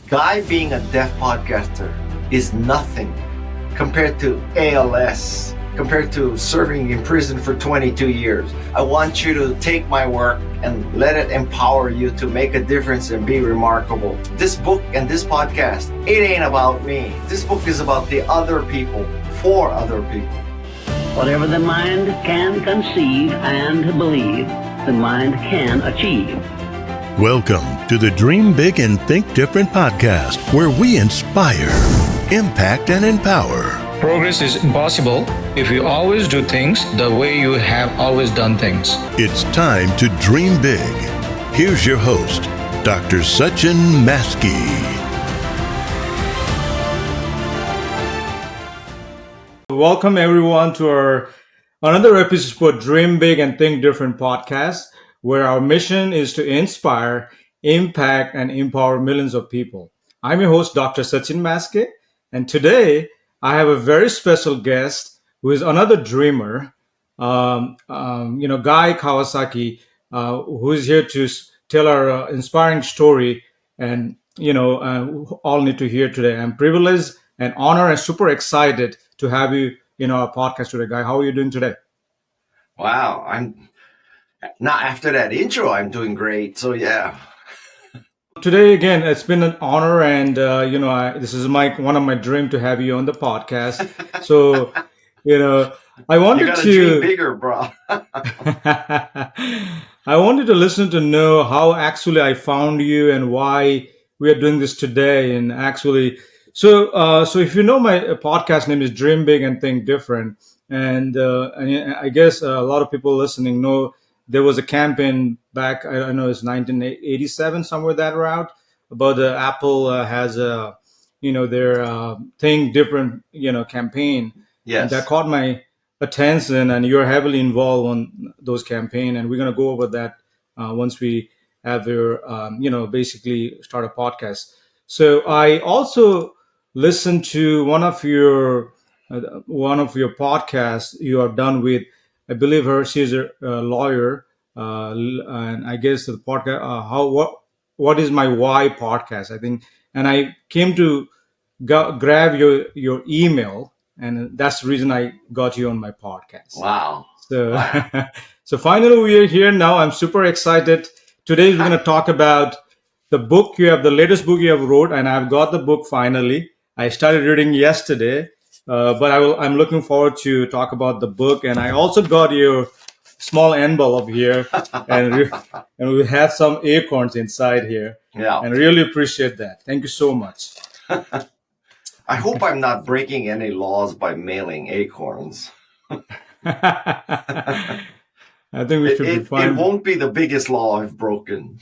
Guy being a deaf podcaster is nothing compared to ALS, compared to serving in prison for 22 years. I want you to take my work and let it empower you to make a difference and be remarkable. This book and this podcast, it ain't about me. This book is about the other people, for other people. Whatever the mind can conceive and believe, the mind can achieve. Welcome to the Dream Big and Think Different podcast, where we inspire, impact, and empower. Progress is impossible if you always do things the way you have always done things. It's time to dream big. Here's your host, Dr. Sachin Maskey. Welcome everyone to our another episode for Dream Big and Think Different podcast, where our mission is to inspire, impact, and empower millions of people. I'm your host, Dr. Sachin Maskey, and today I have a very special guest who is another dreamer, Guy Kawasaki, who is here to tell our inspiring story, and all need to hear today. I'm privileged and honored and super excited to have you in our podcast today, Guy. How are you doing today? Wow, I'm not after that intro. I'm doing great. So yeah. Today again, it's been an honor, and this is one of my dream to have you on the podcast. So, I wanted you gotta to dream bigger, bro. I wanted to listen to know how actually I found you and why we are doing this today. And actually, so if you know, my podcast name is Dream Big and Think Different, and I guess a lot of people listening know there was a campaign back, I don't know, it's 1987, somewhere that route, about the Apple has their Think Different, campaign. Yes. And that caught my attention, and you're heavily involved on those campaign, and we're going to go over that once we have your, basically start a podcast. So I also listened to one of your podcasts you are done with. I believe she's a lawyer, and I guess the podcast. What is my why podcast? I think, and I came to grab your email, and that's the reason I got you on my podcast. Wow. So, so finally we are here now. I'm super excited. Today we're going to talk about the book the latest book you have wrote, and I've got the book finally. I started reading yesterday. But I'm looking forward to talk about the book, and I also got your small envelope here, and we have some acorns inside here. Yeah, and really appreciate that. Thank you so much. I hope I'm not breaking any laws by mailing acorns. I think we should be fine. It won't be the biggest law I've broken.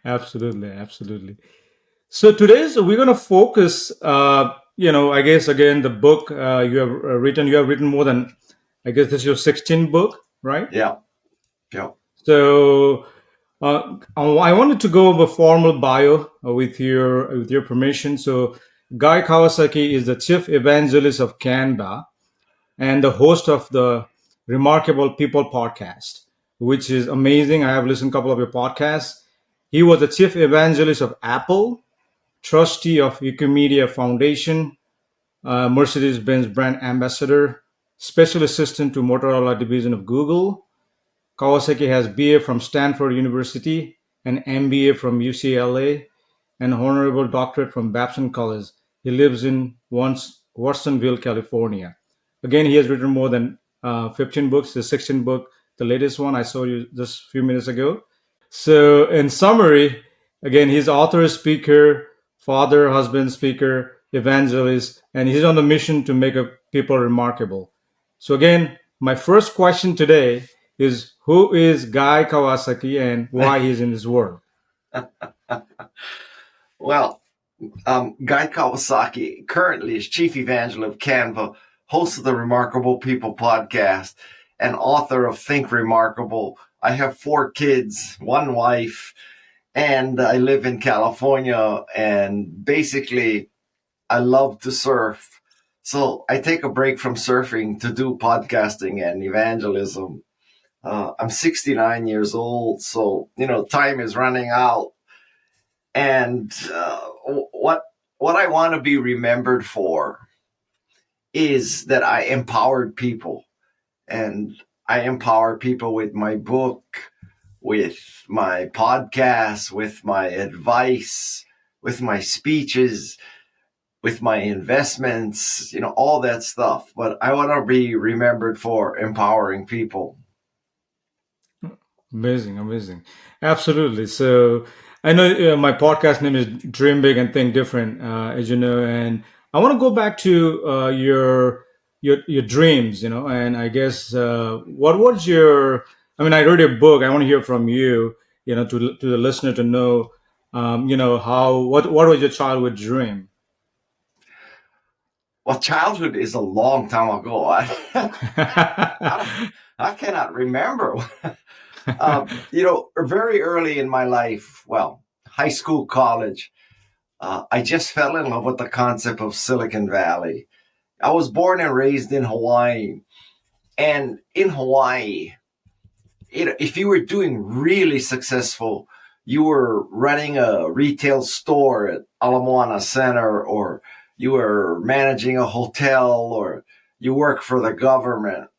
Absolutely. So today we're going to focus, I guess, again, the book you have written more than, I guess this is your 16th book, right? Yeah. So I wanted to go over formal bio with your permission. So Guy Kawasaki is the chief evangelist of Canva and the host of the Remarkable People podcast, which is amazing. I have listened to a couple of your podcasts. He was the chief evangelist of Apple, trustee of Wikimedia Foundation, Mercedes-Benz brand ambassador, special assistant to Motorola division of Google. Kawasaki has BA from Stanford University, an MBA from UCLA, and honorable doctorate from Babson College. He lives in Watsonville, California. Again, he has written more than 15 books. The 16th book, the latest one I saw you just a few minutes ago. So in summary, again, he's author, speaker, father, husband, speaker, evangelist, and he's on the mission to make people remarkable. So again, my first question today is, who is Guy Kawasaki and why he's in this world? Well, Guy Kawasaki currently is chief evangelist of Canva, host of the Remarkable People podcast, and author of Think Remarkable. I have 4 kids, 1 wife, and I live in California, and basically I love to surf. So I take a break from surfing to do podcasting and evangelism. I'm 69 years old, so, time is running out. And what I want to be remembered for is that I empowered people. And I empower people with my book, with my podcast, with my advice, with my speeches, with my investments, all that stuff. But I want to be remembered for empowering people. Amazing, amazing. Absolutely. So I know my podcast name is Dream Big and Think Different, as you know, and I want to go back to your dreams, and I guess what was your? I mean, I read your book. I want to hear from you, to the listener to know, how what was your childhood dream? Well, childhood is a long time ago. I cannot remember. Very early in my life, well, high school, college, I just fell in love with the concept of Silicon Valley. I was born and raised in Hawaii. And in Hawaii, if you were doing really successful, you were running a retail store at Ala Moana Center, or you were managing a hotel, or you work for the government.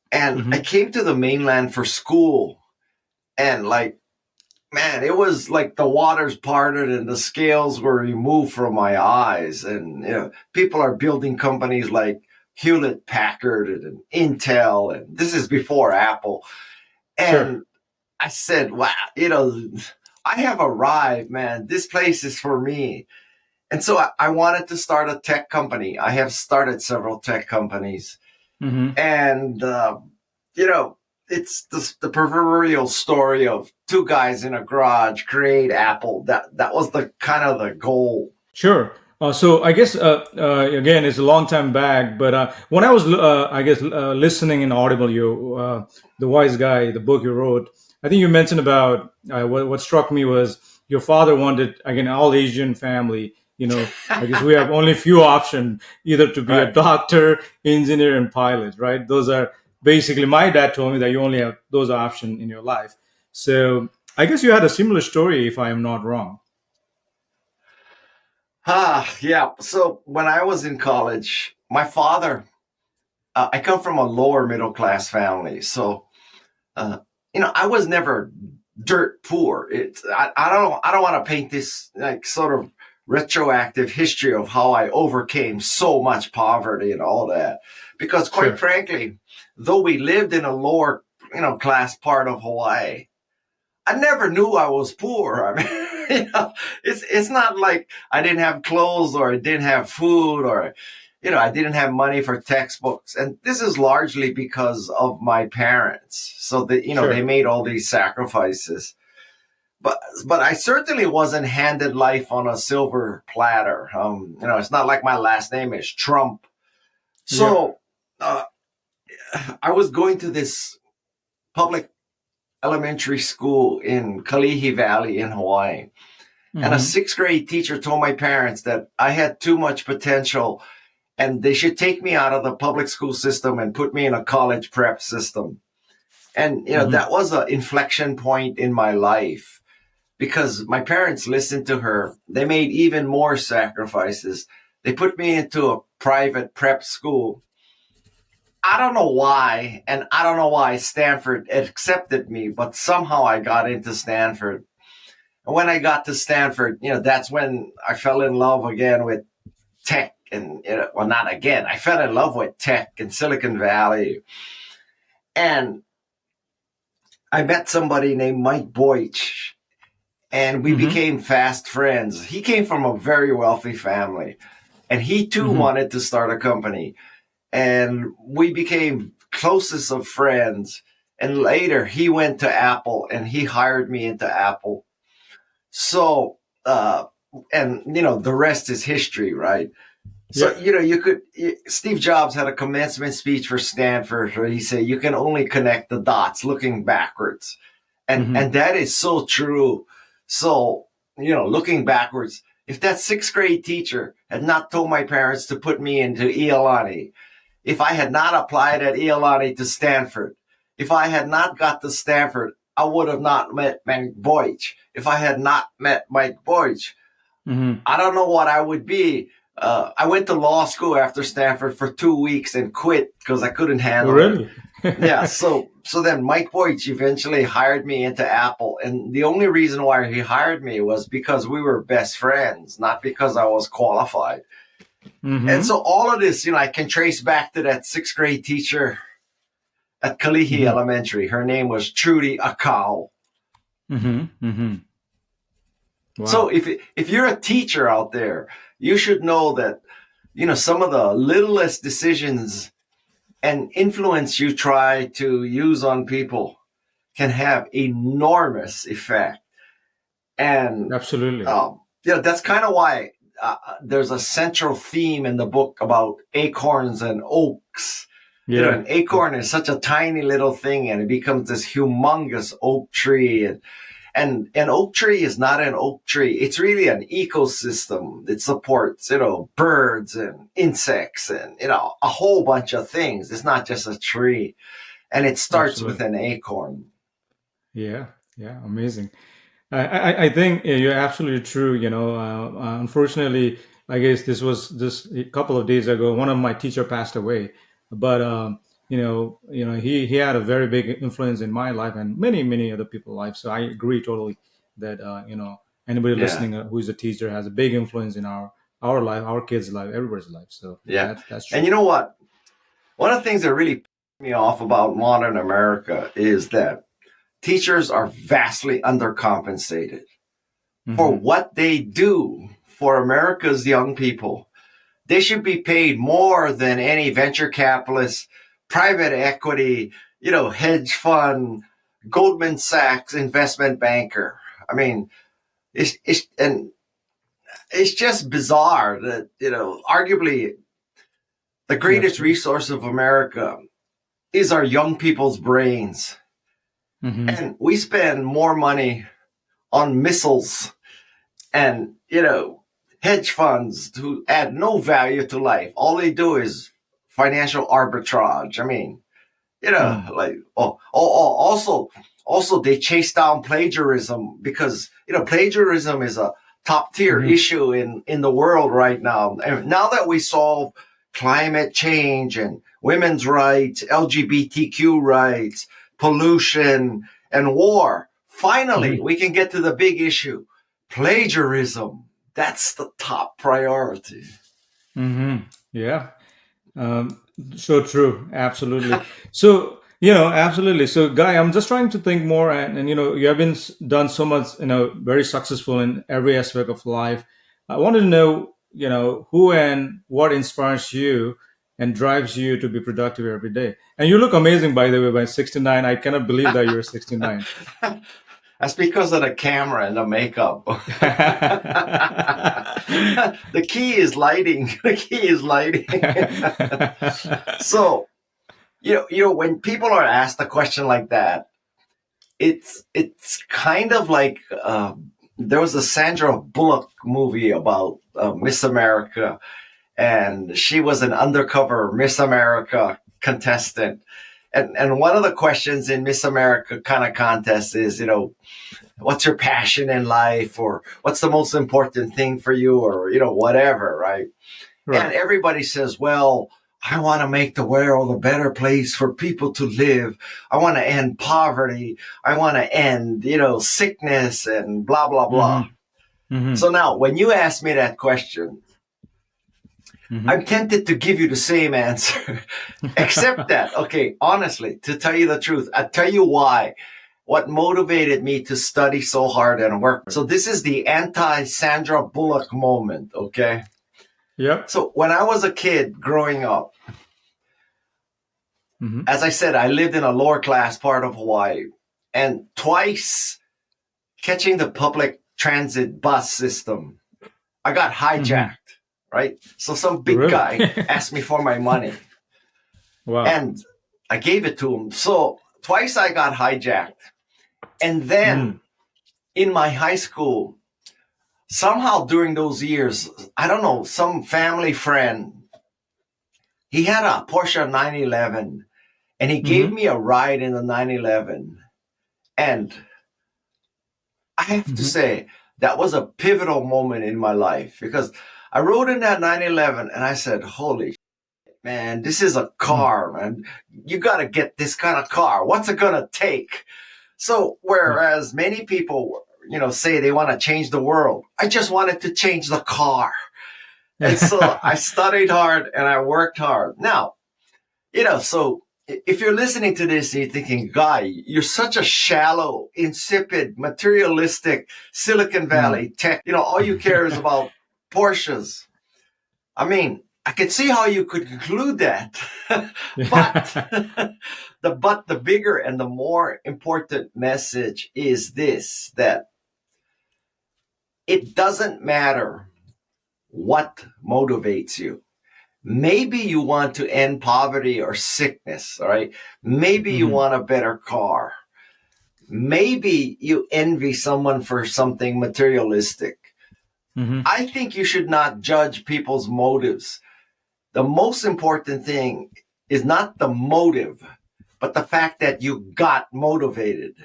And I came to the mainland for school, and man, it was like the waters parted and the scales were removed from my eyes. And people are building companies like Hewlett Packard and Intel, and this is before Apple. And sure. I said, wow, I have arrived, man. This place is for me. And so I wanted to start a tech company. I have started several tech companies. And, it's the proverbial story of two guys in a garage create Apple. That was the kind of the goal. Sure. So I guess again, it's a long time back. But when I was, listening in Audible, the Wise Guy, the book you wrote, I think you mentioned about what struck me was your father wanted, again, all Asian family. I guess we have only few options, either to be a doctor, engineer, and pilot. Right? Those are basically, my dad told me that you only have those options in your life. So I guess you had a similar story, if I am not wrong. Yeah. So when I was in college, my father, I come from a lower middle class family. So, I was never dirt poor. I don't want to paint this like sort of retroactive history of how I overcame so much poverty and all that. Because quite frankly, though we lived in a lower, class part of Hawaii, I never knew I was poor. I mean, it's not like I didn't have clothes or I didn't have food or, I didn't have money for textbooks. And this is largely because of my parents. So that, they made all these sacrifices. But I certainly wasn't handed life on a silver platter. It's not like my last name is Trump. So I was going to this public elementary school in Kalihi Valley in Hawaii. And a sixth grade teacher told my parents that I had too much potential and they should take me out of the public school system and put me in a college prep system. And, that was an inflection point in my life because my parents listened to her. They made even more sacrifices. They put me into a private prep school. I don't know why, and I don't know why Stanford accepted me, but somehow I got into Stanford. And when I got to Stanford, that's when I fell in love again with tech. And, not again. I fell in love with tech in Silicon Valley. And I met somebody named Mike Boych, and we became fast friends. He came from a very wealthy family, and he too wanted to start a company. And we became closest of friends. And later he went to Apple and he hired me into Apple. So, the rest is history, right? So, Steve Jobs had a commencement speech for Stanford where he said, you can only connect the dots looking backwards. And that is so true. So, looking backwards, if that sixth grade teacher had not told my parents to put me into Iolani, if I had not applied at Iolani to Stanford, if I had not got to Stanford, I would have not met Mike Boych. If I had not met Mike Boych, I don't know what I would be. I went to law school after Stanford for 2 weeks and quit because I couldn't Oh, handle it. really? Yeah, so then Mike Boych eventually hired me into Apple, and the only reason why he hired me was because we were best friends, not because I was qualified. And so all of this, I can trace back to that 6th grade teacher at Kalihi Elementary. Her name was Trudy Akau. Wow. So if you're a teacher out there, you should know that, some of the littlest decisions and influence you try to use on people can have enormous effect. And Absolutely. that's kind of why there's a central theme in the book about acorns and oaks. Yeah. An acorn is such a tiny little thing, and it becomes this humongous oak tree. And an oak tree is not an oak tree. It's really an ecosystem. It supports, birds and insects and, a whole bunch of things. It's not just a tree. And it starts with an acorn. Yeah. Amazing. I think you're absolutely true. Unfortunately, I guess this was just a couple of days ago. One of my teacher passed away, but he had a very big influence in my life and many other people's lives. So I agree totally that anybody listening who is a teacher has a big influence in our life, our kids' life, everybody's life. So that's true. And you know what? One of the things that really pissed me off about modern America is that teachers are vastly undercompensated for what they do for America's young people. They should be paid more than any venture capitalist, private equity, hedge fund, Goldman Sachs investment banker. I mean, it's just bizarre that, arguably the greatest resource of America is our young people's brains. And we spend more money on missiles and, hedge funds to add no value to life. All they do is financial arbitrage. I mean, also they chase down plagiarism because, plagiarism is a top tier issue in the world right now. And now that we solve climate change and women's rights, LGBTQ rights, pollution, and war, finally, we can get to the big issue. Plagiarism. That's the top priority. Yeah. So true. Absolutely. So, absolutely. So, Guy, I'm just trying to think more, and you have been done so much, very successful in every aspect of life. I wanted to know, who and what inspires you and drives you to be productive every day. And you look amazing, by the way, by 69. I cannot believe that you're 69. That's because of the camera and the makeup. The key is lighting. So, when people are asked a question like that, it's kind of like there was a Sandra Bullock movie about Miss America, and she was an undercover Miss America contestant. And one of the questions in Miss America kind of contest is, what's your passion in life, or what's the most important thing for you, or, whatever, right? And everybody says, well, I want to make the world a better place for people to live. I want to end poverty. I want to end, sickness and blah, blah, blah. So now when you ask me that question, I'm tempted to give you the same answer, except that, okay, honestly, to tell you the truth, I'll tell you why, what motivated me to study so hard and work. So this is the anti-Sandra Bullock moment, okay? Yep. So when I was a kid growing up, as I said, I lived in a lower class part of Hawaii, and twice catching the public transit bus system, I got hijacked. Right? So some big guy asked me for my money. Wow. And I gave it to him. So twice I got hijacked. And then in my high school, somehow during those years, I don't know, some family friend, he had a Porsche 911 and he gave me a ride in the 911. And I have to say, that was a pivotal moment in my life because I rode in that 911 and I said, holy man, this is a car, man. You got to get this kind of car. What's it going to take? So whereas many people, say they want to change the world, I just wanted to change the car. And so I studied hard and I worked hard. Now, so if you're listening to this and you're thinking, Guy, you're such a shallow, insipid, materialistic Silicon Valley tech, all you care is about Porsches. I mean, I could see how you could conclude that. But the bigger and the more important message is this, that it doesn't matter what motivates you. Maybe you want to end poverty or sickness, all right? Maybe you want a better car. Maybe you envy someone for something materialistic. I think you should not judge people's motives. The most important thing is not the motive, but the fact that you got motivated.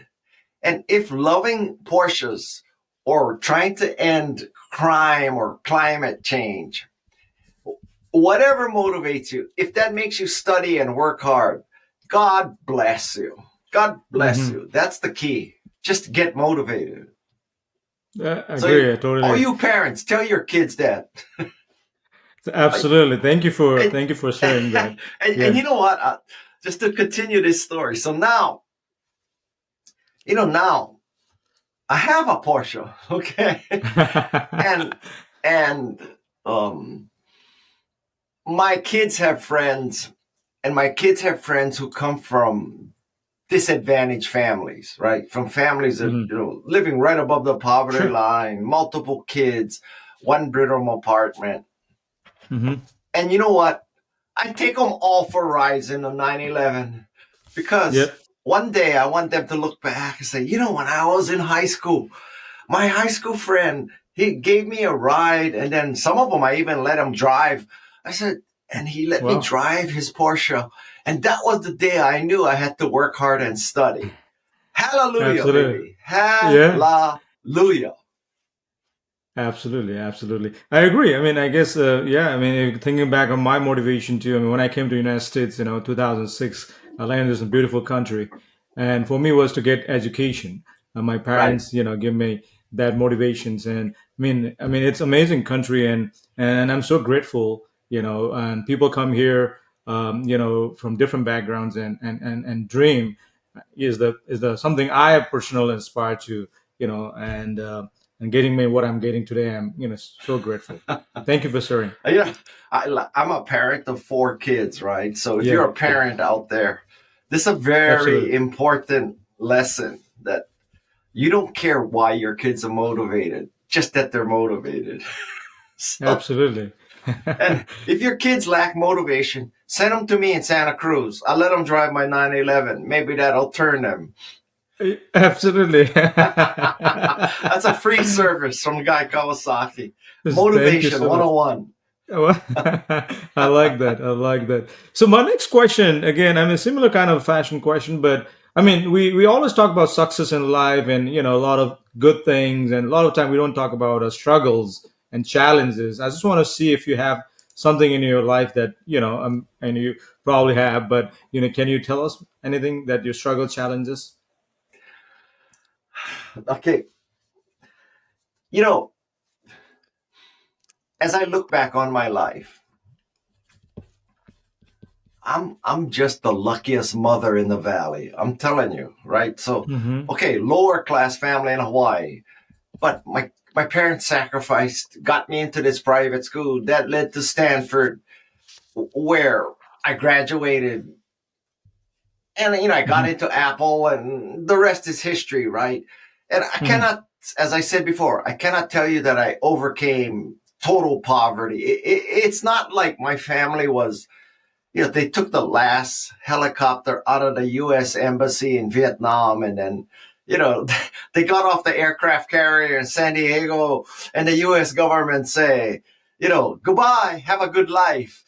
And if loving Porsches or trying to end crime or climate change, whatever motivates you, if that makes you study and work hard, God bless you. God bless you. That's the key. Just get motivated. I agree. I totally. All you parents, tell your kids that. Absolutely. Thank you for sharing that. And you know what? Just to continue this story. So now, now I have a Porsche, okay, and my kids have friends, and my kids have friends who come from disadvantaged families, right? From families that, living right above the poverty line, multiple kids, one bedroom apartment. And you know what? I take them all for rides in the 911 because one day I want them to look back and say, when I was in high school, my high school friend, he gave me a ride, and then some of them I even let him drive. I said, and he let me drive his Porsche. And that was the day I knew I had to work hard and study. Hallelujah, Absolutely. baby. Hallelujah. Absolutely. I agree. I mean, I guess, thinking back on my motivation too, I mean, when I came to the United States, 2006, I landed in a beautiful country. And for me was to get education. My parents, give me that motivations. And I mean, it's amazing country, and I'm so grateful, and people come here, from different backgrounds, and dream is the something I have personally inspired to, and getting me what I'm getting today. I'm, so grateful. Thank you for sharing. I'm a parent of 4 kids, right? So if you're a parent out there, this is a very important lesson, that you don't care why your kids are motivated, just that they're motivated. Absolutely. And if your kids lack motivation, send them to me in Santa Cruz. I'll let them drive my 911. Maybe that'll turn them. Absolutely. That's a free service from Guy Kawasaki. Motivation 101. I like that. So my next question, again, a similar kind of fashion question, but we always talk about success in life and, a lot of good things. And a lot of time we don't talk about struggles and challenges. I just want to see if you have something in your life that, and you probably have, but, can you tell us anything that your struggle challenges? Okay. As I look back on my life, I'm just the luckiest mother in the valley. I'm telling you, right? So, okay, lower class family in Hawaii, but my parents sacrificed, got me into this private school that led to Stanford, where I graduated, and I got into Apple, and the rest is history, right? And I cannot, as I said before, I cannot tell you that I overcame total poverty. It's not like my family was, they took the last helicopter out of the U.S. embassy in Vietnam, and then, they got off the aircraft carrier in San Diego, and the U.S. government say, goodbye, have a good life.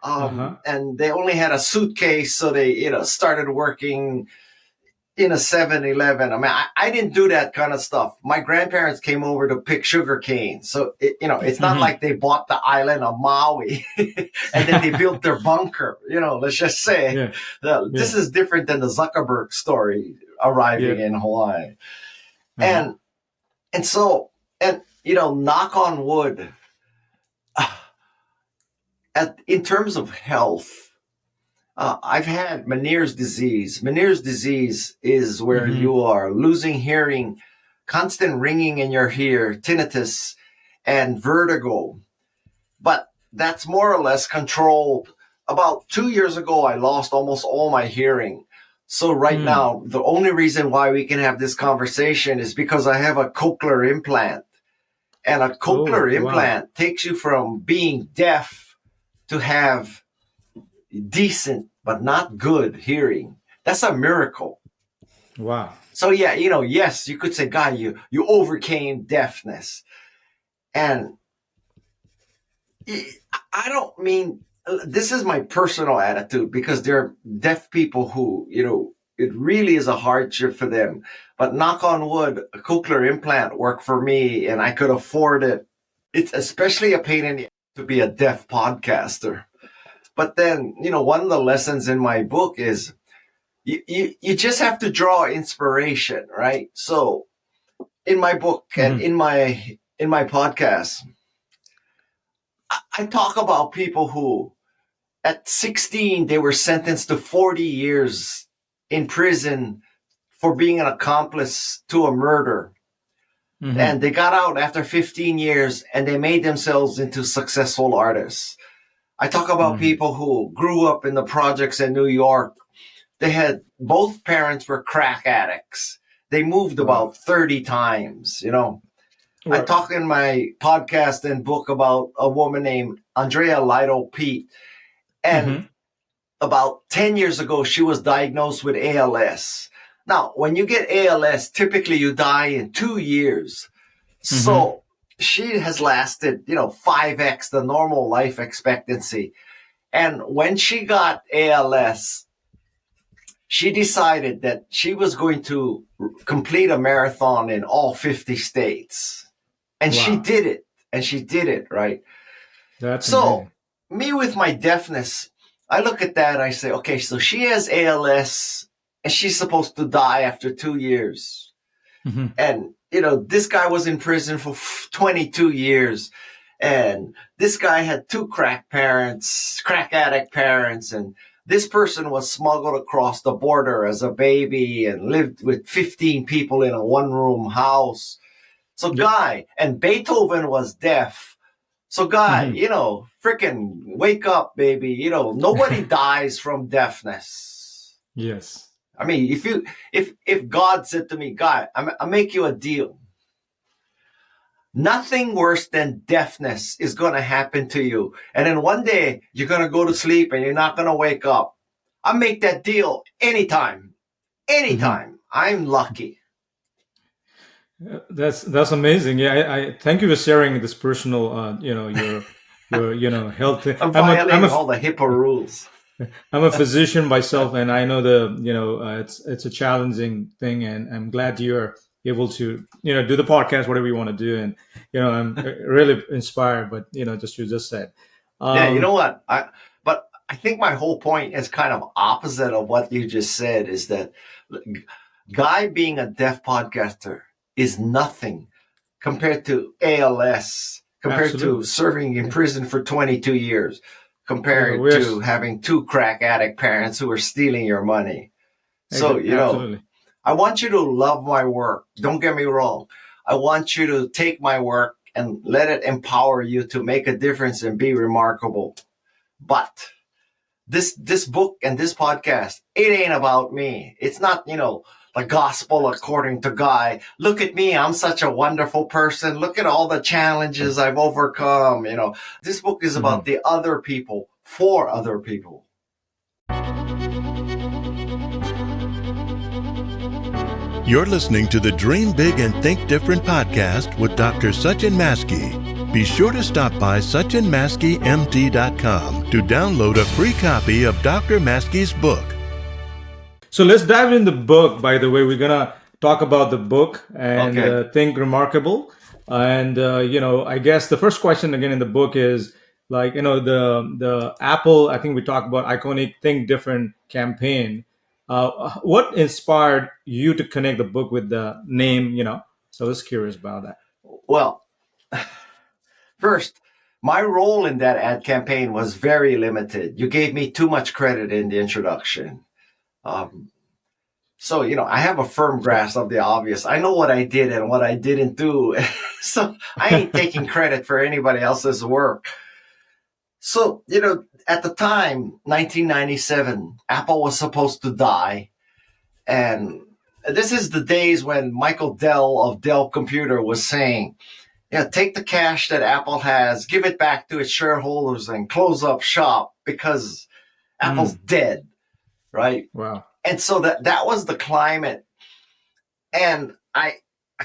And they only had a suitcase, so they, started working, in a 7-Eleven. I mean, I didn't do that kind of stuff. My grandparents came over to pick sugar cane. So, it's not like they bought the island of Maui and then they built their bunker. Let's just say this is different than the Zuckerberg story arriving in Hawaii. And so, knock on wood, in terms of health, I've had Meniere's disease. Meniere's disease is where you are losing hearing, constant ringing in your ear, tinnitus, and vertigo. But that's more or less controlled. About 2 years ago, I lost almost all my hearing. So right now, the only reason why we can have this conversation is because I have a cochlear implant. And a cochlear implant takes you from being deaf to have decent but not good hearing. That's a miracle. Wow. So yes, you could say, Guy, you overcame deafness. And I don't mean, this is my personal attitude, because there are deaf people who, it really is a hardship for them. But knock on wood, a cochlear implant worked for me and I could afford it. It's especially a pain in the ass to be a deaf podcaster. But then, one of the lessons in my book is you just have to draw inspiration, right? So in my book and in my podcast, I talk about people who at 16, they were sentenced to 40 years in prison for being an accomplice to a murder. And they got out after 15 years and they made themselves into successful artists. I talk about people who grew up in the projects in New York. They had, both parents were crack addicts. They moved about 30 times, I talk in my podcast and book about a woman named Andrea Lido Pete. And about 10 years ago, she was diagnosed with ALS. Now, when you get ALS, typically you die in 2 years. So she has lasted, 5x the normal life expectancy. And when she got ALS, she decided that she was going to complete a marathon in all 50 states. And she did it. And she did it, right? That's so amazing. Me with my deafness, I look at that and I say, okay, so she has ALS and she's supposed to die after 2 years. And, this guy was in prison for 22 years. And this guy had 2 crack addict parents. And this person was smuggled across the border as a baby and lived with 15 people in a 1-room house. So Guy, and Beethoven was deaf. So Guy, freaking wake up, baby. Nobody dies from deafness. Yes. I mean, if God said to me, Guy, I'll make you a deal. Nothing worse than deafness is going to happen to you. And then one day you're going to go to sleep and you're not going to wake up. I'll make that deal anytime. I'm lucky. That's amazing. Yeah, I thank you for sharing this personal, your health. I'm violating all the HIPAA rules. I'm a physician myself, and I know it's a challenging thing, and I'm glad you're able to do the podcast, whatever you want to do, and I'm really inspired. But you just said, yeah, you know what? I think my whole point is kind of opposite of what you just said. Is that Guy being a deaf podcaster is nothing compared to ALS, compared to serving in prison for 22 years. Compared to having 2 crack addict parents who are stealing your money. So, I want you to love my work. Don't get me wrong. I want you to take my work and let it empower you to make a difference and be remarkable. But this book and this podcast, it ain't about me. It's not, the gospel according to Guy. Look at me. I'm such a wonderful person. Look at all the challenges I've overcome. This book is about the other people for other people. You're listening to the Dream Big and Think Different podcast with Dr. Sachin Maskey. Be sure to stop by sachinmaskeymd.com to download a free copy of Dr. Maskey's book. So let's dive in the book. By the way, we're gonna talk about the book and Okay. Think Remarkable. And I guess the first question again in the book is like the Apple. I think we talked about iconic Think Different campaign. What inspired you to connect the book with the name? So I was curious about that. Well, first, my role in that ad campaign was very limited. You gave me too much credit in the introduction. Um, so, I have a firm grasp of the obvious. I know what I did and what I didn't do. So I ain't taking credit for anybody else's work. So, at the time, 1997, Apple was supposed to die. And this is the days when Michael Dell of Dell Computer was saying, take the cash that Apple has, give it back to its shareholders and close up shop because Apple's dead, right? Wow. And so that was the climate. And I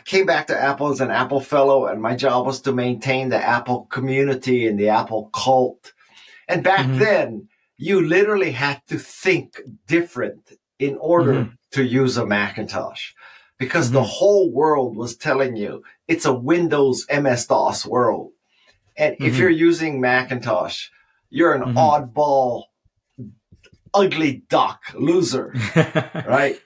came back to Apple as an Apple fellow, and my job was to maintain the Apple community and the Apple cult. And back then, you literally had to think different in order to use a Macintosh, because the whole world was telling you it's a Windows MS-DOS world. And if you're using Macintosh, you're an oddball, ugly duck, loser, right?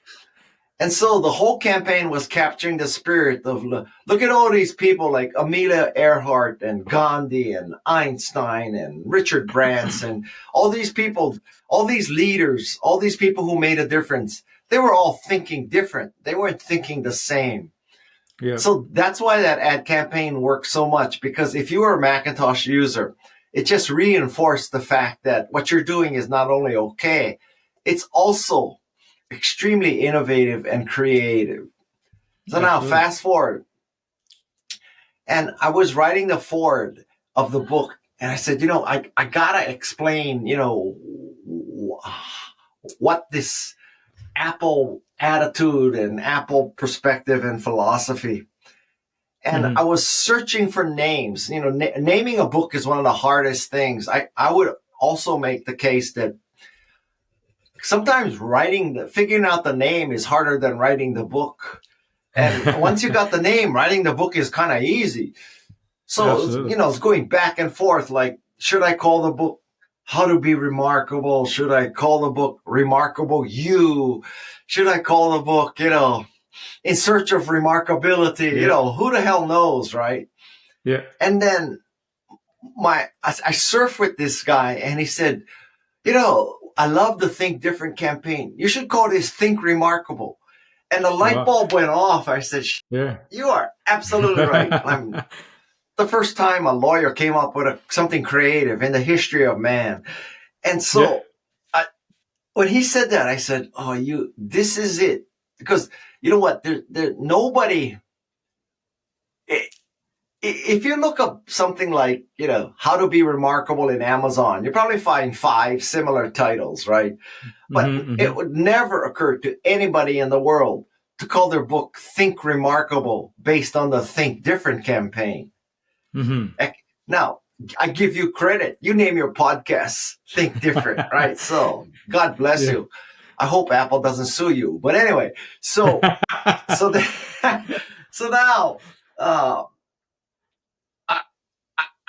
And so the whole campaign was capturing the spirit of, look at all these people like Amelia Earhart and Gandhi and Einstein and Richard Branson, all these people, all these leaders, all these people who made a difference. They were all thinking different. They weren't thinking the same. Yeah. So that's why that ad campaign worked so much, because if you were a Macintosh user, it just reinforced the fact that what you're doing is not only okay, it's also extremely innovative and creative. So now fast forward. And I was writing the foreword of the book, and I said, I gotta explain, what this Apple attitude and Apple perspective and philosophy. And I was searching for names. Naming a book is one of the hardest things. I would also make the case that sometimes figuring out the name is harder than writing the book. And once you got the name, writing the book is kind of easy. So, it's going back and forth. Like, should I call the book How to Be Remarkable? Should I call the book Remarkable You? Should I call the book, In Search of Remarkability? Who the hell knows, right? Yeah. And then I surfed with this guy, and he said, I love the Think Different campaign. You should call this Think Remarkable. And the light bulb went off. I said, you are absolutely right. The first time a lawyer came up with something creative in the history of man. And so when he said that, I said, this is it. Because you know what? Nobody, if you look up something like, How to Be Remarkable in Amazon, you probably find 5 similar titles, right? But it would never occur to anybody in the world to call their book Think Remarkable based on the Think Different campaign. Now, I give you credit. You name your podcast Think Different, right? So God bless you. I hope Apple doesn't sue you. But anyway, so now,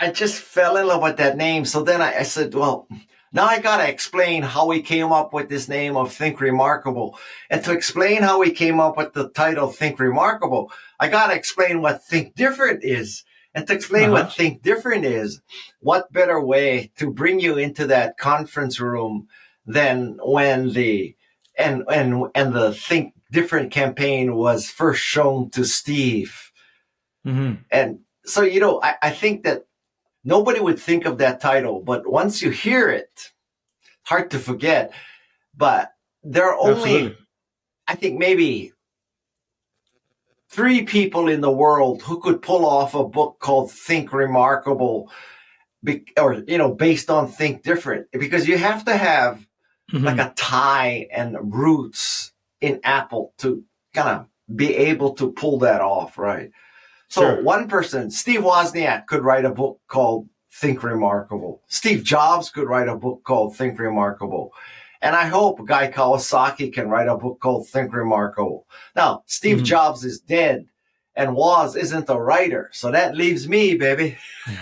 I just fell in love with that name. So then I said, well, now I got to explain how we came up with this name of Think Remarkable. And to explain how we came up with the title Think Remarkable, I got to explain what Think Different is. And to explain what Think Different is, what better way to bring you into that conference room than when the Think Different campaign was first shown to Steve. And so, I think that nobody would think of that title, but once you hear it, hard to forget. But there are only, I think, maybe 3 people in the world who could pull off a book called Think Remarkable, or, based on Think Different, because you have to have like a tie and roots in Apple to kind of be able to pull that off, right? So one person, Steve Wozniak, could write a book called Think Remarkable. Steve Jobs could write a book called Think Remarkable. And I hope Guy Kawasaki can write a book called Think Remarkable. Now, Steve Jobs is dead and isn't a writer. So that leaves me, baby.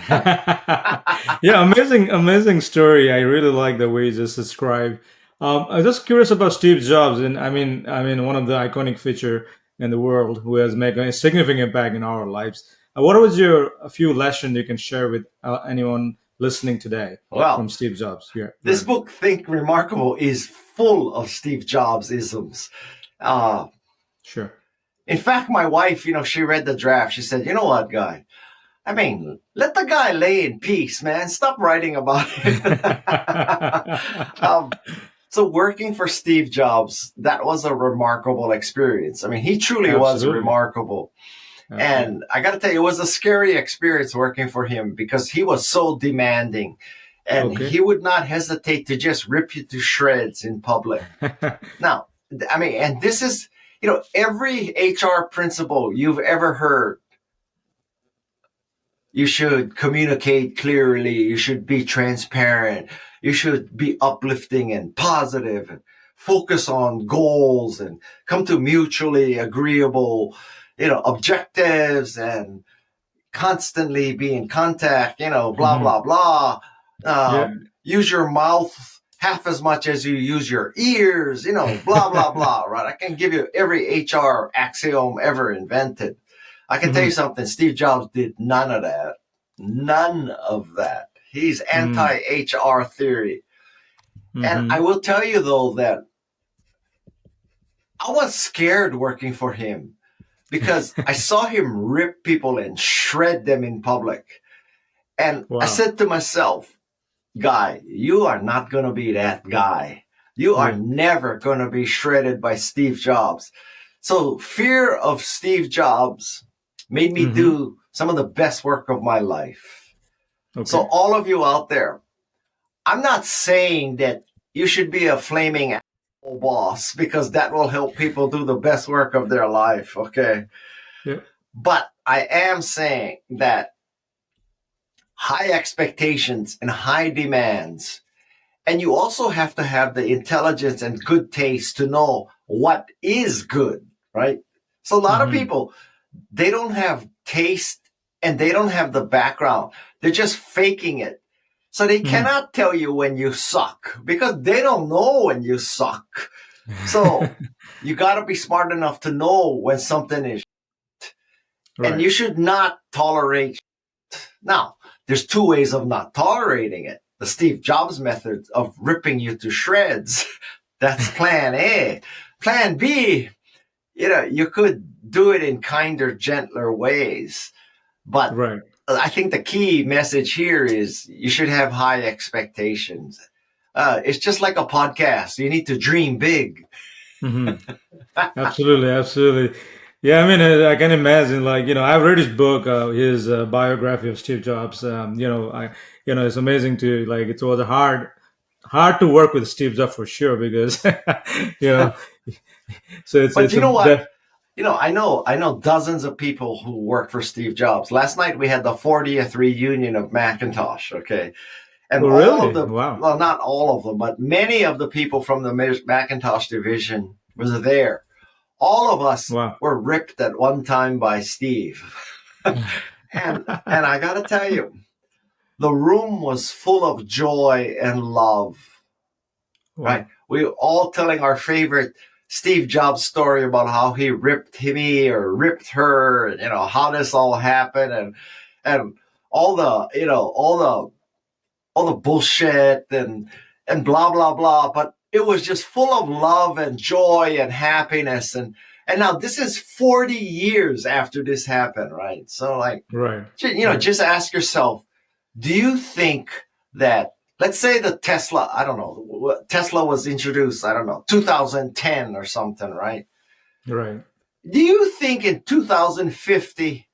Yeah, amazing story. I really like the way you just described. I'm just curious about Steve Jobs, and I mean, one of the iconic figure in the world who has made a significant impact in our lives. What was a few lessons you can share with anyone listening today from Well, Steve Jobs? Yeah, this right. book, Think Remarkable, is full of Steve Jobs isms. Uh, Sure. in fact, my wife, she read the draft. She said, you know what, Guy? I mean, let the guy lay in peace, man. Stop writing about it. So working for Steve Jobs, that was a remarkable experience. I mean, he truly was Absolutely. remarkable. Absolutely. And I got to tell you, it was a scary experience working for him because he was so demanding and Okay. he would not hesitate to just rip you to shreds in public. Now, I mean, and this is, every HR principle you've ever heard. You should communicate clearly. You should be transparent. You should be uplifting and positive and focus on goals and come to mutually agreeable, objectives and constantly be in contact, blah, Mhm. blah, blah. Yeah. Use your mouth half as much as you use your ears, blah, blah, blah, right? I can give you every HR axiom ever invented. I can tell you Mhm. something. Steve Jobs did none of that. None of that. He's Mm. anti-HR theory. And I Mhm. will tell you, though, that I was scared working for him because I saw him rip people and shred them in public. And I Wow. said to myself, Guy, you are not going to be that guy. You are Yeah. never going to be shredded by Steve Jobs. So fear of Steve Jobs made me Mhm. do some of the best work of my life. So Okay. all of you out there, I'm not saying that you should be a flaming asshole boss because that will help people do the best work of their life. Okay. Yeah. But I am saying that high expectations and high demands. And you also have to have the intelligence and good taste to know what is good, right? So a lot of Mhm. people, they don't have taste and they don't have the background. They're just faking it. So they Mhm. cannot tell you when you suck because they don't know when you suck. So you got to be smart enough to know when something is, and Right. you should not tolerate. Now, there's two ways of not tolerating it. The Steve Jobs method of ripping you to shreds. That's plan A. Plan B, you could do it in kinder, gentler ways. But Right. I think the key message here is you should have high expectations. It's just like a podcast. You need to dream big. Mhm. Absolutely, absolutely. Yeah, I mean, I can imagine. Like, I've read his book, his biography of Steve Jobs. It's amazing to like. It was hard to work with Steve Jobs for sure because, you know. So it's But it's you a know what? I know dozens of people who work for Steve Jobs. Last night we had the 40th reunion of Macintosh. Okay. And oh, all of really? the, Wow, well, not all of them, but many of the people from the Macintosh division was there. All of us wow. were ripped at one time by Steve. And I got to tell you, the room was full of joy and love, right? Wow. We were all telling our favorite Steve Jobs story about how he ripped me or ripped her, and how this all happened, and all the all the bullshit and blah blah blah. But it was just full of love and joy and happiness, and now this is 40 years after this happened, right? So like, Right, right. just ask yourself, do you think that, let's say the Tesla, I don't know, Tesla was introduced, I don't know, 2010 or something, right? Right. Do you think in 2050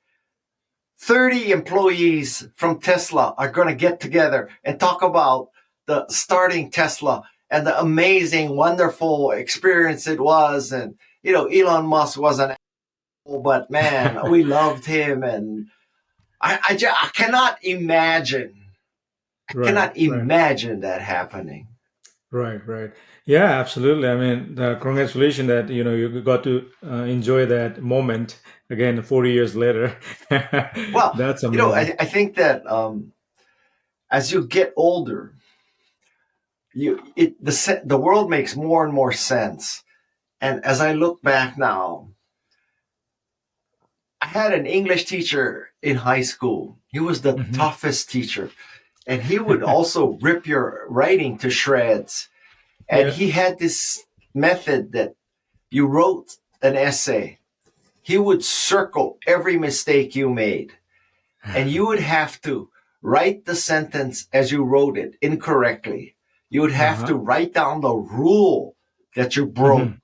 30 employees from Tesla are going to get together and talk about the starting Tesla and the amazing, wonderful experience it was? And, Elon Musk was an asshole, but man, we loved him. And I cannot imagine, Right, right. that happening. Right, right. Yeah, absolutely. I mean, congratulations that you got to enjoy that moment again 40 years later. Well, That's amazing. I think that as you get older, the world makes more and more sense. And as I look back now, I had an English teacher in high school. He was the Hmm. toughest teacher, and he would also rip your writing to shreds. And Yeah. he had this method that you wrote an essay, he would circle every mistake you made, and you would have to write the sentence as you wrote it incorrectly. You would have to Uh-huh. write down the rule that you broke. Hmm.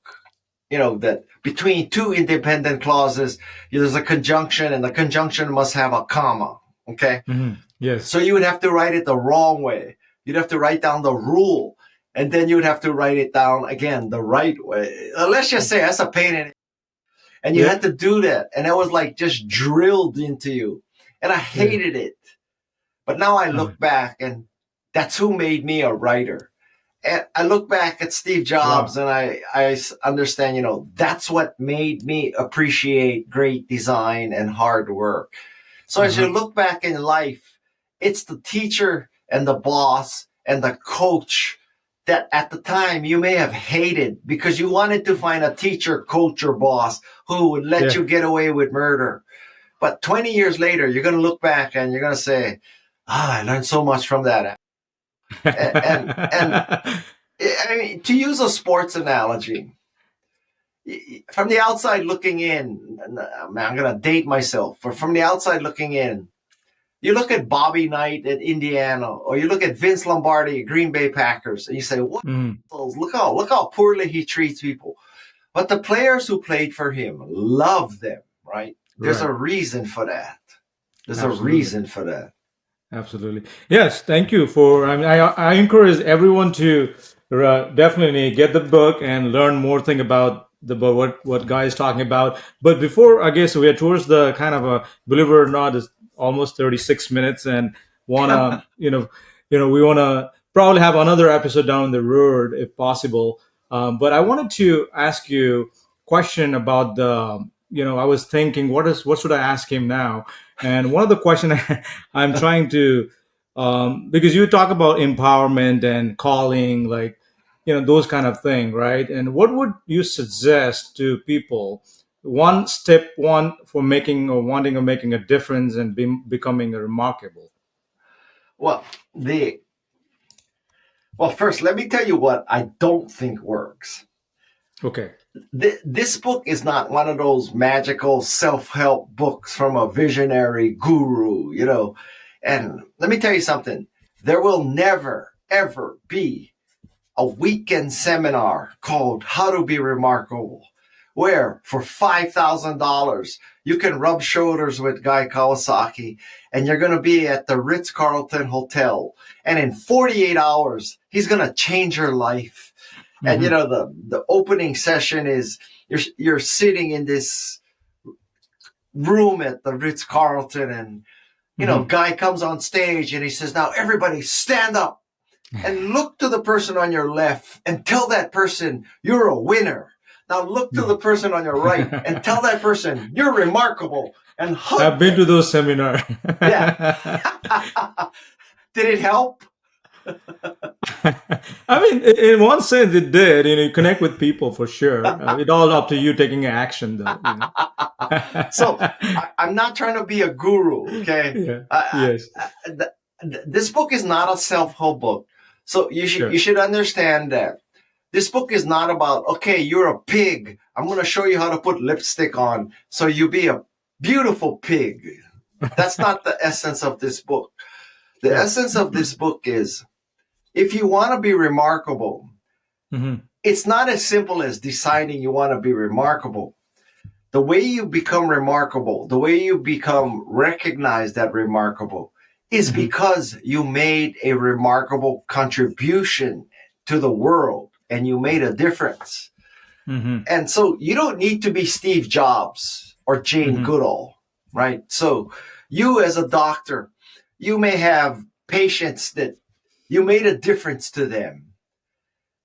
That between two independent clauses, there's a conjunction, and the conjunction must have a comma. Okay. Hmm. Yes. So you would have to write it the wrong way. You'd have to write down the rule, and then you would have to write it down again the right way. Let's just say that's a pain in it. And you Yeah. had to do that. And it was like just drilled into you. And I Yeah. hated it. But now I Uh, look back, and that's who made me a writer. And I look back at Steve Jobs, wow. and I understand, that's what made me appreciate great design and hard work. So as you Uh-huh. look back in life, it's the teacher and the boss and the coach that at the time you may have hated because you wanted to find a teacher, coach, or boss who would let Yeah. you get away with murder. But 20 years later, you're going to look back and you're going to say, I learned so much from that. And I mean, to use a sports analogy, from the outside looking in, I'm going to date myself, but from the outside looking in, you look at Bobby Knight at Indiana, or you look at Vince Lombardi at Green Bay Packers, and you say, "What? Mm, Look how poorly he treats people." But the players who played for him love them, right? There's a right. reason for that. There's a Absolutely. reason for that. Absolutely. Yes. Thank you for. I mean, I encourage everyone to definitely get the book and learn more thing about the book, what Guy is talking about. But before, I guess we are towards the kind of a, believe it or not, it's almost 36 minutes, and wanna we wanna probably have another episode down the road if possible. But I wanted to ask you question about the. I was thinking, what should I ask him now? And one of the question I'm trying to, because you talk about empowerment and calling, like, those kind of thing, right? And what would you suggest to people? One step one for making or wanting or making a difference and becoming remarkable. Well, the first, let me tell you what I don't think works. Okay. This book is not one of those magical self-help books from a visionary guru. And let me tell you something. There will never, ever be a weekend seminar called How to Be Remarkable, where for $5,000 you can rub shoulders with Guy Kawasaki, and you're going to be at the Ritz-Carlton Hotel. And in 48 hours, he's going to change your life. And Hmm. the opening session is you're sitting in this room at the Ritz Carlton, and Hmm. Guy comes on stage and he says, "Now everybody stand up and look to the person on your left and tell that person you're a winner. Now look to the person on your right and tell that person you're remarkable, and I've hug been to them." those seminar. Yeah. Did it help? I mean, in one sense, it did. You connect with people for sure. It's all up to you taking action, though. So I'm not trying to be a guru, okay? Yeah. I, Yes. this book is not a self-help book. So you Sure. should understand that this book is not about, okay, you're a pig. I'm going to show you how to put lipstick on so you be a beautiful pig. That's not the essence of this book. The Sure. essence of this book is, if you want to be remarkable, Hmm. it's not as simple as deciding you want to be remarkable. The way you become remarkable, the way you become recognized as remarkable, is Hmm. because you made a remarkable contribution to the world and you made a difference. Hmm. And so you don't need to be Steve Jobs or Jane Hmm. Goodall, right? So you, as a doctor, you may have patients that you made a difference to them.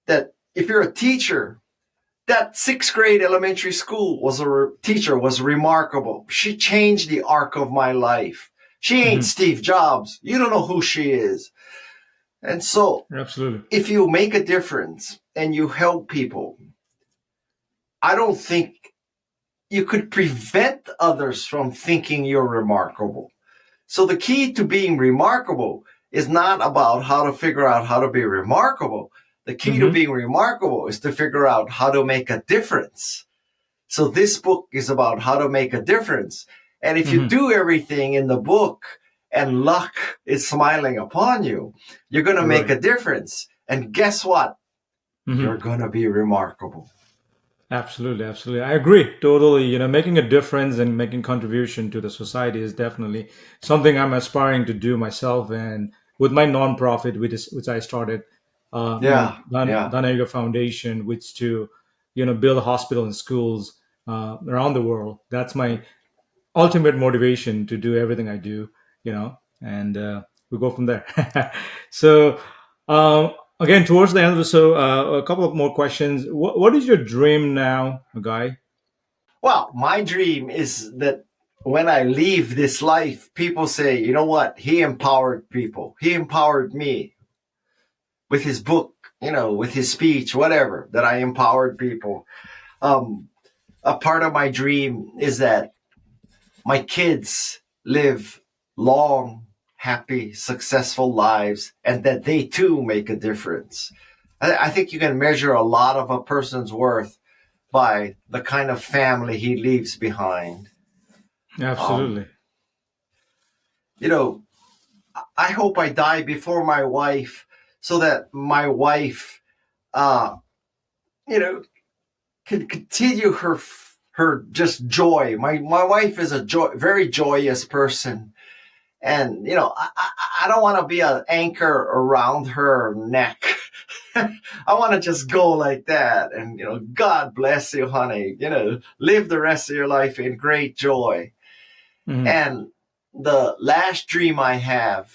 that if you're a teacher, that sixth grade elementary school teacher was remarkable. She changed the arc of my life. She ain't Steve Jobs. You don't know who she is. And so Absolutely. if you make a difference and you help people, I don't think you could prevent others from thinking you're remarkable. So the key to being remarkable is not about how to figure out how to be remarkable. The key to being remarkable is to figure out how to make a difference. So this book is about how to make a difference. And if you do everything in the book and luck is smiling upon you, you're going to make a difference. And guess what? You're going to be remarkable. Absolutely, absolutely. I agree totally. You know, making a difference and making contribution to the society is definitely something I'm aspiring to do myself, and with my nonprofit, which I started, Danaga Foundation, which to build a hospital and schools around the world. That's my ultimate motivation to do everything I do. And we go from there. So. Again, towards the end of the show, a couple of more questions. What is your dream now, Guy? Well, my dream is that when I leave this life, people say, you know what? He empowered people. He empowered me with his book, with his speech, whatever, that I empowered people. A part of my dream is that my kids live long, happy, successful lives, and that they too make a difference. I think you can measure a lot of a person's worth by the kind of family he leaves behind. Absolutely. I hope I die before my wife so that my wife, can continue her just joy. My wife is a very joyous person. And, I don't want to be an anchor around her neck. I want to just go like that. And, God bless you, honey. Live the rest of your life in great joy. And the last dream I have,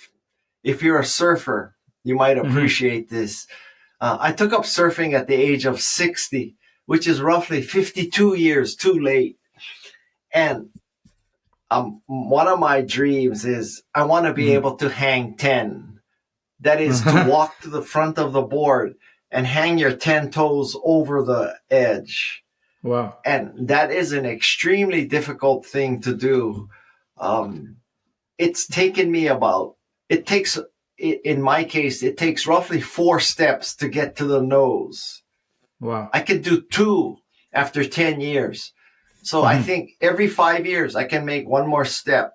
if you're a surfer, you might appreciate this. I took up surfing at the age of 60, which is roughly 52 years too late. And one of my dreams is I want to be able to hang 10. That is to walk to the front of the board and hang your 10 toes over the edge. Wow. And that is an extremely difficult thing to do. It's taken me in my case, it takes roughly 4 steps to get to the nose. Wow. I can do 2 after 10 years. So I think every 5 years I can make 1 more step.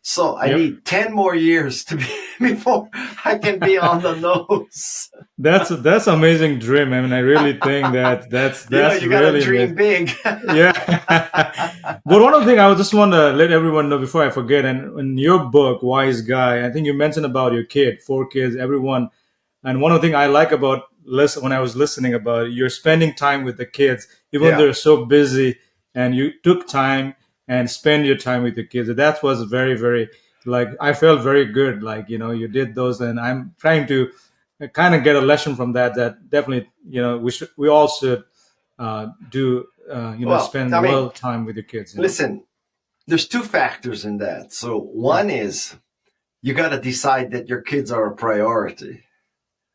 So I need 10 more years before I can be on the nose. That's amazing dream. I mean, I really think that's you got really to dream big. Yeah. But one other thing I just want to let everyone know before I forget, and in your book, Wise Guy, I think you mentioned about your kid, 4 kids, everyone. And one of the things I like about when I was listening about it, you're spending time with the kids, even though they're so busy, and you took time and spend your time with the kids. That was very, very, I felt very good. You did those, and I'm trying to kind of get a lesson from that definitely, we all should spend time with your kids. Listen, there's 2 factors in that. So one is you got to decide that your kids are a priority.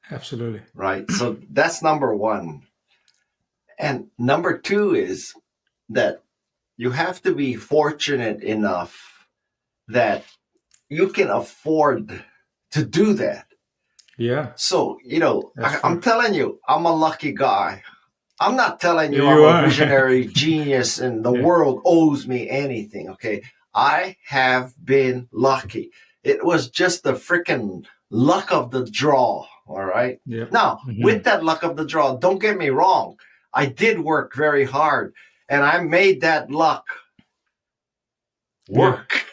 Absolutely. Right. So that's number 1. And number 2 is that you have to be fortunate enough that you can afford to do that. Yeah. So, I'm telling you, I'm a lucky guy. I'm not telling you I'm a visionary genius and the world owes me anything. Okay. I have been lucky. It was just the freaking luck of the draw. All right. Yep. Now, with that luck of the draw, don't get me wrong. I did work very hard and I made that luck work.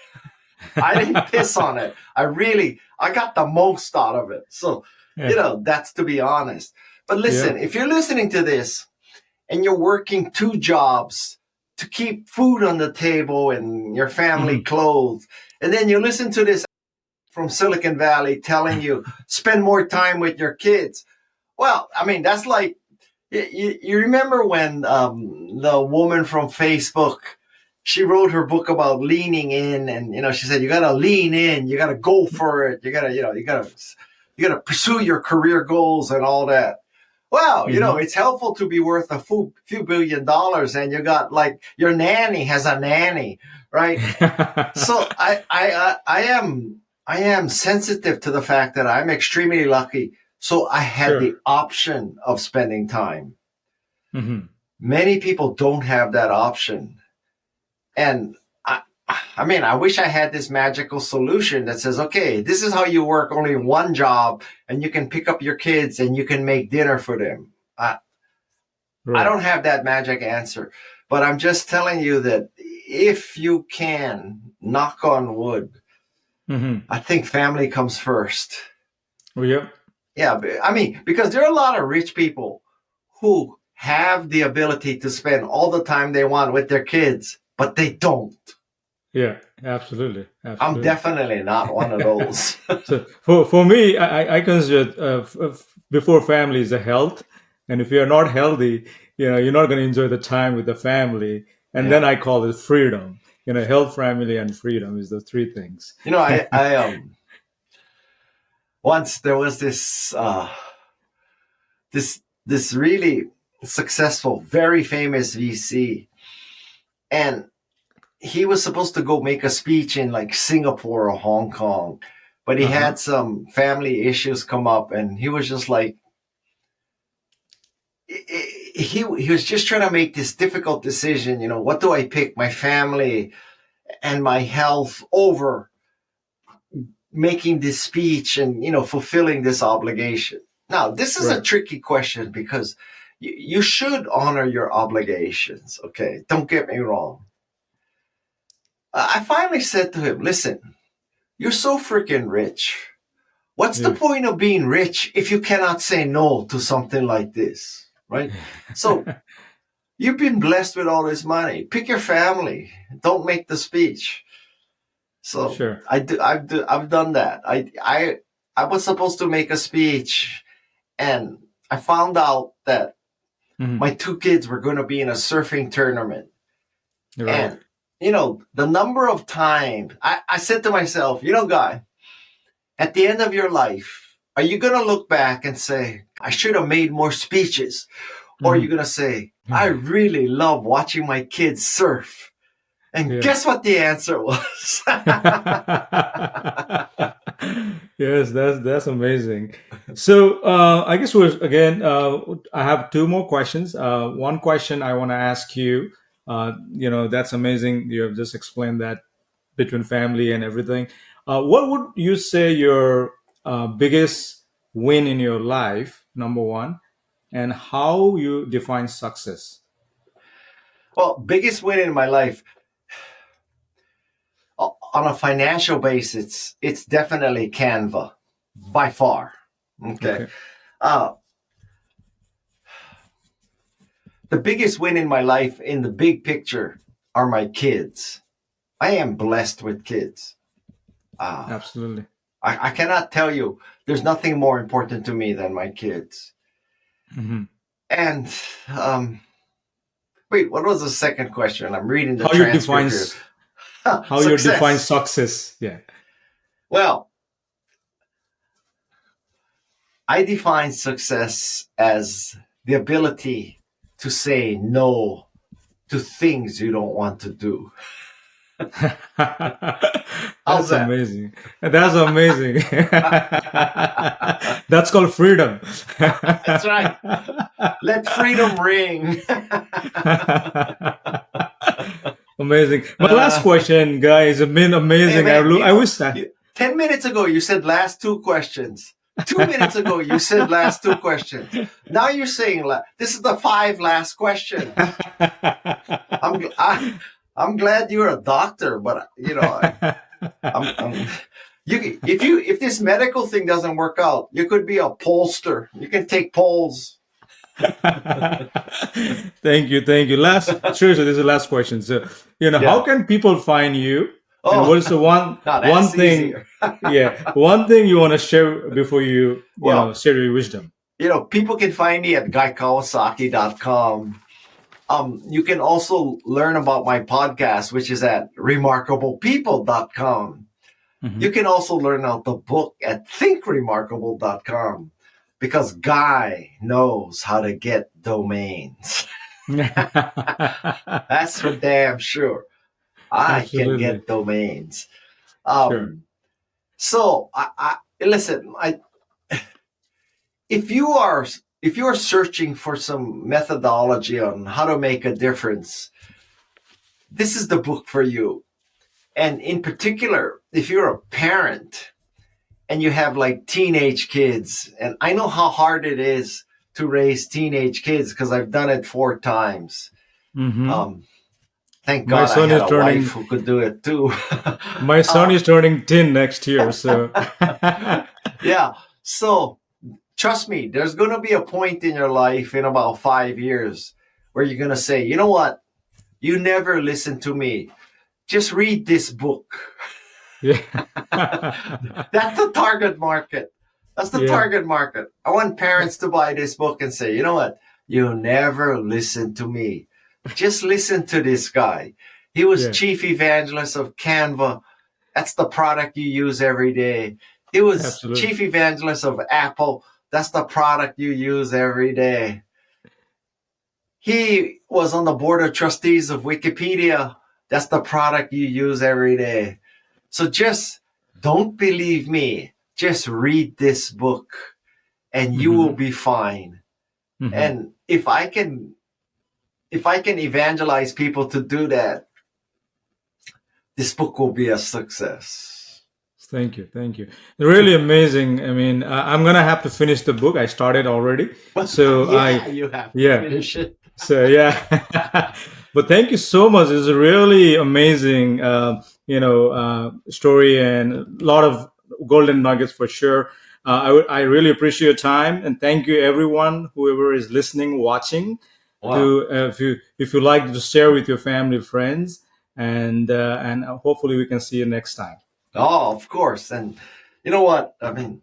I didn't piss on it. I got the most out of it. So, that's to be honest. But listen, if you're listening to this and you're working 2 jobs to keep food on the table and your family clothed, and then you listen to this from Silicon Valley telling you spend more time with your kids. Well, I mean, that's like, you remember when the woman from Facebook, she wrote her book about leaning in, and she said you got to lean in, you got to go for it, you got to you got to pursue your career goals and all that. Well, it's helpful to be worth a few billion dollars, and you got like your nanny has a nanny, right? So I am sensitive to the fact that I'm extremely lucky. So I had Sure. the option of spending time. Mhm. Many people don't have that option. And I mean, I wish I had this magical solution that says, okay, this is how you work only one job, and you can pick up your kids and you can make dinner for them. I Right. don't have that magic answer, but I'm just telling you that if you can, knock on wood, Mhm. I think family comes first. Well, yeah. Yeah, I mean, because there are a lot of rich people who have the ability to spend all the time they want with their kids, but they don't. Yeah, absolutely. I'm definitely not one of those. So for me, I consider before family is a health, and if you're not healthy, you're not going to enjoy the time with the family. And then Yeah. I call it freedom. Health, family, and freedom is the three things. I once there was this really successful, very famous VC, and he was supposed to go make a speech in like Singapore or Hong Kong, but he had some family issues come up, and he was just like, he was just trying to make this difficult decision. What do I pick, my family and my health over making this speech and fulfilling this obligation? Now, this is a Right. tricky question because you should honor your obligations. Okay, don't get me wrong. I finally said to him, listen, you're so freaking rich. What's the Yeah. point of being rich if you cannot say no to something like this, right? So you've been blessed with all this money. Pick your family. Don't make the speech. So Sure. I've done that. I was supposed to make a speech, and I found out that Mhm. my two kids were going to be in a surfing tournament. Right. And, the number of times I said to myself, Guy, at the end of your life, are you going to look back and say, I should have made more speeches? Or are you going to say, I really love watching my kids surf? And Yeah. guess what the answer was? Yes, that's amazing. So I guess I have two more questions. One question I want to ask you. That's amazing. You have just explained that between family and everything. What would you say your biggest win in your life? Number one, and how you define success. Well, biggest win in my life on a financial basis, it's definitely Canva by far. Okay. Okay. The biggest win in my life in the big picture are my kids. I am blessed with kids. Absolutely. I cannot tell you, there's nothing more important to me than my kids. Mhm. And wait, what was the second question? I'm reading the How you transcript define here. how you Success. define success? Yeah. Well, I define success as the ability to say no to things you don't want to do. How's That's that? amazing. That's amazing. That's called freedom. That's right. Let freedom ring. Amazing. My last question, guys, has been amazing. Hey, man, I wish that. 10 minutes ago, you said last two questions. 2 minutes ago, you said last two questions. Now you're saying this is the 5 last questions. I'm glad you're a doctor, but if this medical thing doesn't work out, you could be a pollster. You can take polls. Thank you. Seriously, this is the last question. So, how can people find you? And what is the one thing? Easier. One thing you want to share before you Well, share your wisdom? people can find me at guykawasaki.com. You can also learn about my podcast, which is at remarkablepeople.com. You can also learn out the book at thinkremarkable.com, because Guy knows how to get domains. That's for damn sure. I can get domains. Sure. So listen, if you are searching for some methodology on how to make a difference, this is the book for you. And in particular, if you're a parent and you have like teenage kids, and I know how hard it is to raise teenage kids because I've done it 4 times. Thank God I had a wife who could do it too. My son is turning 10 next year, so. Yeah. So trust me, there's going to be a point in your life in about 5 years where you're going to say, you know what? You never listened to me. Just read this book. Yeah. That's the target market. That's the target market. I want parents to buy this book and say, you know what? You never listened to me. Just listen to this guy. He was chief evangelist of Canva. That's the product you use every day. He was chief evangelist of Apple. That's the product you use every day. He was on the board of trustees of Wikipedia. That's the product you use every day. So just don't believe me. Just read this book and you will be fine. And if I can evangelize people to do that, this book will be a success. Thank you. Really amazing. I mean, I'm going to have to finish the book. I started already. So you have to finish it. So, but thank you so much. It's a really amazing, story and a lot of golden nuggets for sure. I really appreciate your time, and thank you everyone, whoever is listening, watching. Wow. If you like to share with your family, friends, and hopefully we can see you next time. Oh, of course. And you know what? I mean,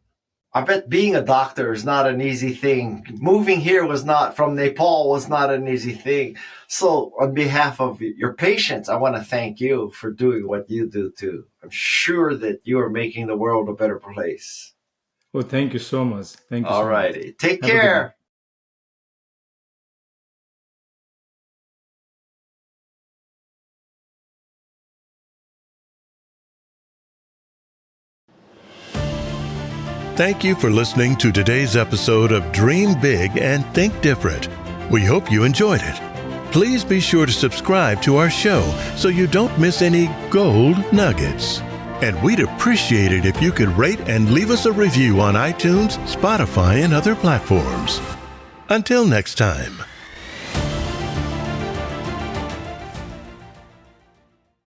I bet being a doctor is not an easy thing. Moving here from Nepal was not an easy thing. So on behalf of your patients, I want to thank you for doing what you do too. I'm sure that you are making the world a better place. Well, thank you so much. Thank you. All righty. Take care. Thank you for listening to today's episode of Dream Big and Think Different. We hope you enjoyed it. Please be sure to subscribe to our show so you don't miss any gold nuggets. And we'd appreciate it if you could rate and leave us a review on iTunes, Spotify, and other platforms. Until next time.